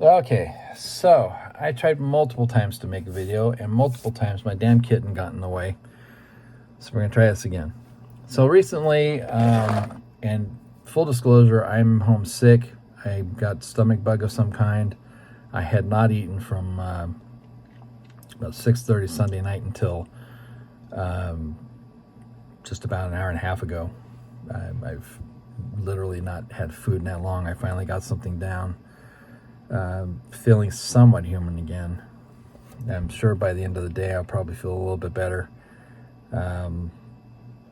Okay, so I tried multiple times to make a video, and multiple times my damn kitten got in the way. So we're gonna try this again. So recently, and full disclosure, I'm homesick. I got stomach bug of some kind. I had not eaten from about 6:30 Sunday night until just about an hour and a half ago. I've literally not had food in that long. I finally got something down. Feeling somewhat human again. I'm sure by the end of the day I'll probably feel a little bit better. And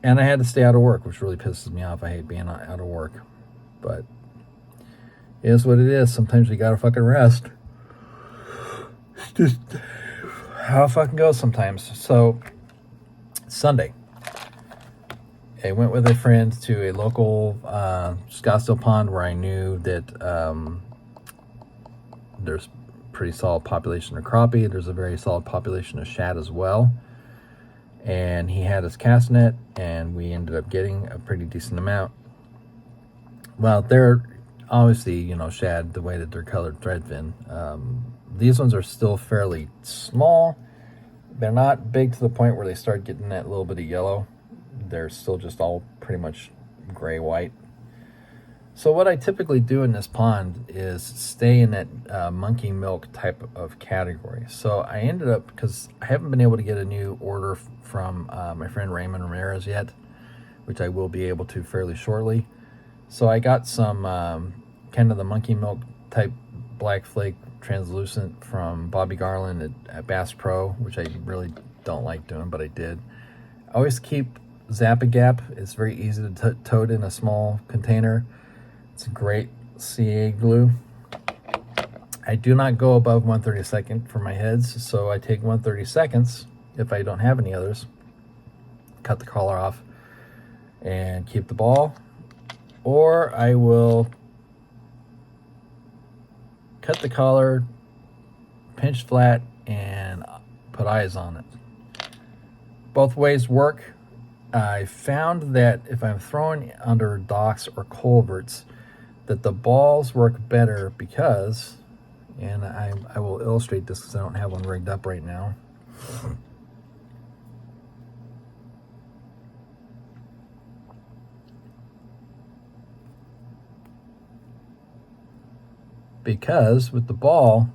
I had to stay out of work, which really pisses me off. I hate being out of work, but it is what it is. Sometimes you gotta fucking rest. It's just how it fucking goes sometimes. So Sunday, I went with a friend to a local Scottsdale pond where I knew that there's pretty solid population of crappie. There's a very solid population of shad as well. And he had his cast net, and we ended up getting a pretty decent amount. Well, they're obviously, shad, the way that they're colored threadfin. These ones are still fairly small. They're not big to the point where they start getting that little bit of yellow. They're still just all pretty much gray-white. So what I typically do in this pond is stay in that monkey milk type of category. So I ended up, because I haven't been able to get a new order from my friend Raymond Ramirez yet, which I will be able to fairly shortly. So I got some kind of the monkey milk type black flake translucent from Bobby Garland at Bass Pro, which I really don't like doing, but I did. I always keep Zap-A-Gap. It's very easy to tote in a small container. It's a great CA glue. I do not go above 1/32 for my heads, so I take 1/32 if I don't have any others. Cut the collar off and keep the ball, or I will cut the collar, pinch flat, and put eyes on it. Both ways work. I found that if I'm throwing under docks or culverts, that the balls work better because, and I will illustrate this because I don't have one rigged up right now. Because with the ball,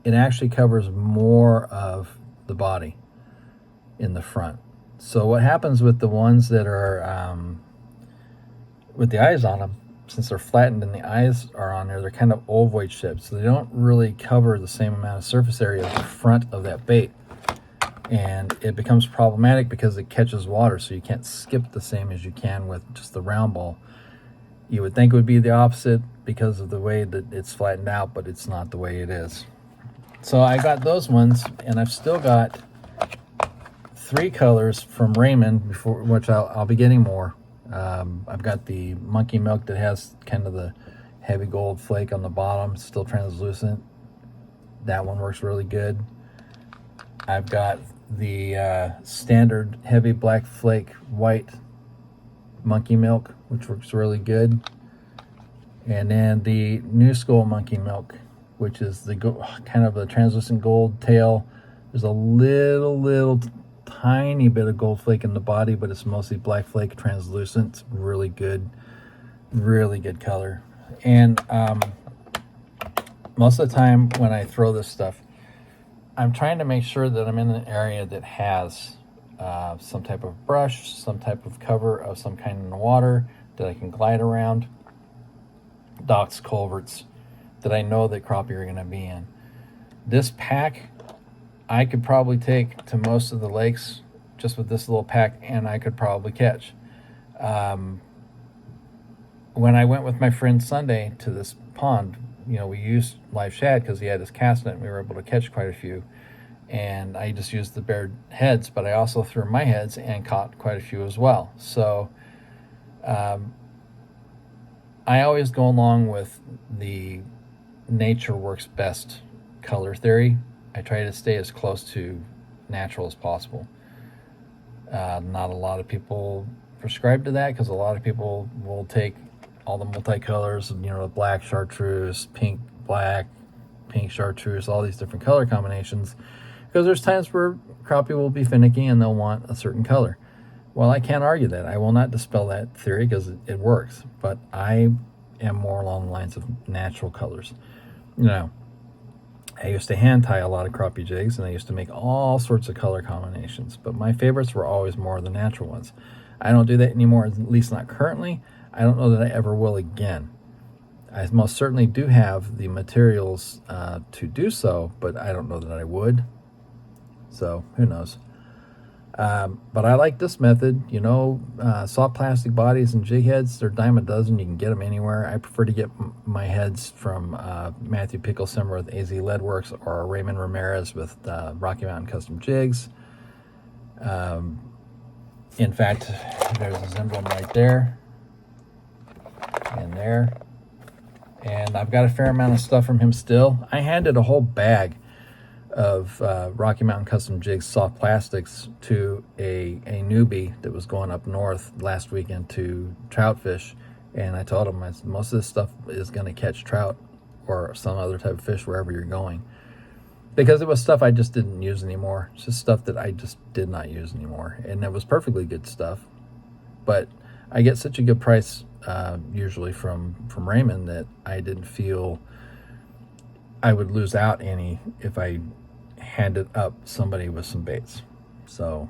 it actually covers more of the body in the front. So what happens with the ones that are with the eyes on them, since they're flattened and the eyes are on there, they're kind of ovoid shaped, so they don't really cover the same amount of surface area as the front of that bait. And it becomes problematic because it catches water, so you can't skip the same as you can with just the round ball. You would think it would be the opposite because of the way that it's flattened out, but it's not the way it is. So I got those ones, and I've still got 3 colors from Raymond, before which I'll be getting more. I've got the monkey milk that has kind of the heavy gold flake on the bottom, still translucent. That one works really good. I've got the standard heavy black flake white monkey milk, which works really good. And then the new school monkey milk, which is the kind of a translucent gold tail. There's a little tiny bit of gold flake in the body, but it's mostly black flake translucent. It's really good color. And most of the time when I throw this stuff, I'm trying to make sure that I'm in an area that has some type of brush, some type of cover of some kind in the water that I can glide around, docks, culverts that I know that crappie are going to be in. This pack I could probably take to most of the lakes just with this little pack, and I could probably catch. When I went with my friend Sunday to this pond, we used live shad because he had his cast net and we were able to catch quite a few. And I just used the bare heads, but I also threw my heads and caught quite a few as well. So I always go along with the nature works best color theory. I try to stay as close to natural as possible. Not a lot of people prescribe to that because a lot of people will take all the multicolors, the black chartreuse, pink, black, pink chartreuse, all these different color combinations, because there's times where crappie will be finicky and they'll want a certain color. Well, I can't argue that. I will not dispel that theory because it works, but I am more along the lines of natural colors. You know, I used to hand tie a lot of crappie jigs, and I used to make all sorts of color combinations, but my favorites were always more the natural ones. I don't do that anymore, at least not currently. I don't know that I ever will again. I most certainly do have the materials to do so, but I don't know that I would. So who knows? But I like this method. You know, soft plastic bodies and jig heads, they're a dime a dozen. You can get them anywhere. I prefer to get my heads from Matthew Picklesimmer with AZ Leadworks, or Raymond Ramirez with Rocky Mountain Custom Jigs. In fact, there's his emblem right there and there. And I've got a fair amount of stuff from him still. I handed a whole bag of Rocky Mountain Custom Jigs soft plastics to a newbie that was going up north last weekend to trout fish, and I told him most of this stuff is going to catch trout or some other type of fish wherever you're going, because it was stuff I just didn't use anymore. It's just stuff that I just did not use anymore, and it was perfectly good stuff, but I get such a good price usually from Raymond that I didn't feel I would lose out any if I handed up somebody with some baits. So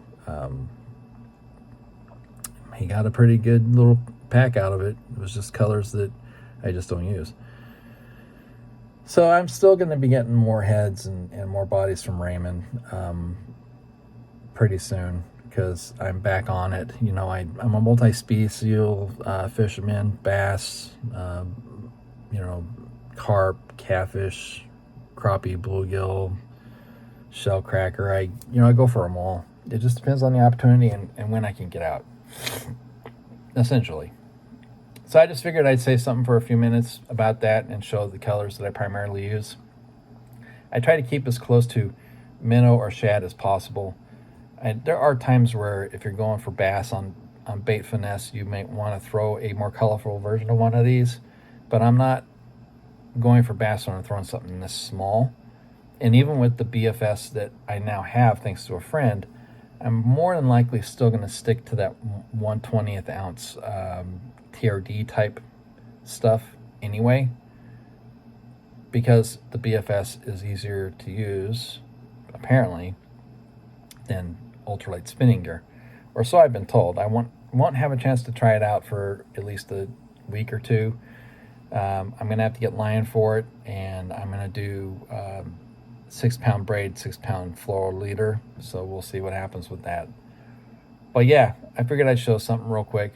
he got a pretty good little pack out of it. It was just colors that I just don't use. So I'm still going to be getting more heads and more bodies from Raymond pretty soon, because I'm back on it. You know, I'm a multi-species fisherman, bass, you know, carp, catfish, crappie, bluegill, shell cracker. I go for them all. It just depends on the opportunity and when I can get out, essentially. So I just figured I'd say something for a few minutes about that and show the colors that I primarily use. I try to keep as close to minnow or shad as possible. There are times where if you're going for bass on Bait Finesse, you may want to throw a more colorful version of one of these, but I'm not going for bass when I'm throwing something this small. And even with the BFS that I now have, thanks to a friend, I'm more than likely still going to stick to that 1/20th ounce TRD type stuff anyway, because the BFS is easier to use, apparently, than ultralight spinning gear, or so I've been told. I won't have a chance to try it out for at least a week or two. I'm going to have to get line for it, and I'm going to do 6-pound braid, 6-pound floral leader, so we'll see what happens with that. But yeah, I figured I'd show something real quick.